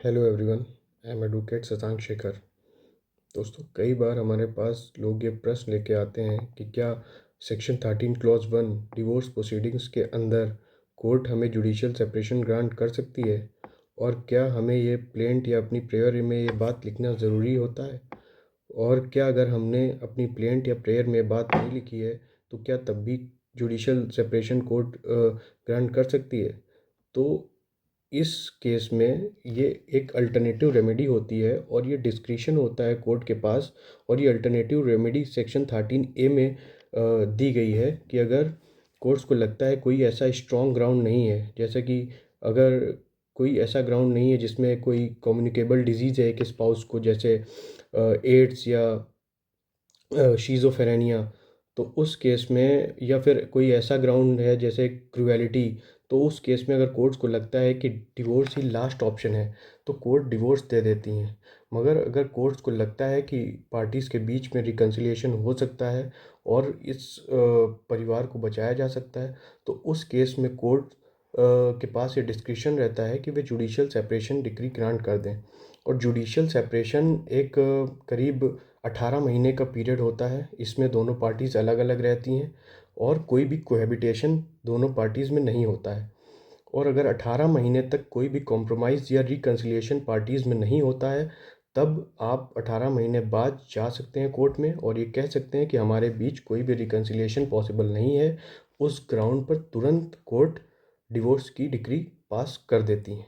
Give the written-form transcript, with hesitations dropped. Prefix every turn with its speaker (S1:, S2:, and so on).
S1: Hello everyone, I am advocate Shashank Shekhar. दोस्तों, कई बार हमारे पास लोग ये प्रश्न लेके आते हैं कि क्या सेक्शन 13 क्लॉज 1 डिवोर्स प्रोसीडिंग्स के अंदर कोर्ट हमें जुडिशियल सेपरेशन ग्रांट कर सकती है, और क्या हमें ये प्लेंट या अपनी प्रेयर में ये बात लिखना ज़रूरी होता है, और क्या अगर हमने अपनी प्लेंट या प्रेयर में बात नहीं लिखी है तो क्या तब भी जुडिशियल सेपरेशन कोर्ट ग्रांट कर सकती है। तो इस केस में ये एक अल्टरनेटिव रेमेडी होती है और ये डिस्क्रिशन होता है कोर्ट के पास। और ये अल्टरनेटिव रेमेडी सेक्शन 13A में दी गई है कि अगर कोर्ट्स को लगता है कोई ऐसा स्ट्रॉन्ग ग्राउंड नहीं है, जैसे कि अगर कोई ऐसा ग्राउंड नहीं है जिसमें कोई कम्युनिकेबल डिजीज़ है एक स्पाउस को, जैसे एड्स या शीज़ोफ्रेनिया, तो उस केस में, या फिर कोई ऐसा ग्राउंड है जैसे क्रुएलिटी, तो उस केस में अगर कोर्ट्स को लगता है कि डिवोर्स ही लास्ट ऑप्शन है तो कोर्ट डिवोर्स दे देती हैं। मगर अगर कोर्ट्स को लगता है कि पार्टीज़ के बीच में रिकन्सिलिएशन हो सकता है और इस परिवार को बचाया जा सकता है, तो उस केस में कोर्ट के पास ये डिस्क्रिशन रहता है कि वे जुडिशियल सेपरेशन डिक्री ग्रांट कर दें। और जुडिशियल सेपरेशन एक करीब 18 महीने का पीरियड होता है। इसमें दोनों पार्टीज़ अलग अलग रहती हैं और कोई भी कोहैबिटेशन दोनों पार्टीज़ में नहीं होता है। और अगर 18 महीने तक कोई भी कॉम्प्रोमाइज़ या रिकन्सिलिएशन पार्टीज़ में नहीं होता है, तब आप 18 महीने बाद जा सकते हैं कोर्ट में और ये कह सकते हैं कि हमारे बीच कोई भी रिकन्सिलिएशन पॉसिबल नहीं है। उस ग्राउंड पर तुरंत कोर्ट डिवोर्स की डिक्री पास कर देती है।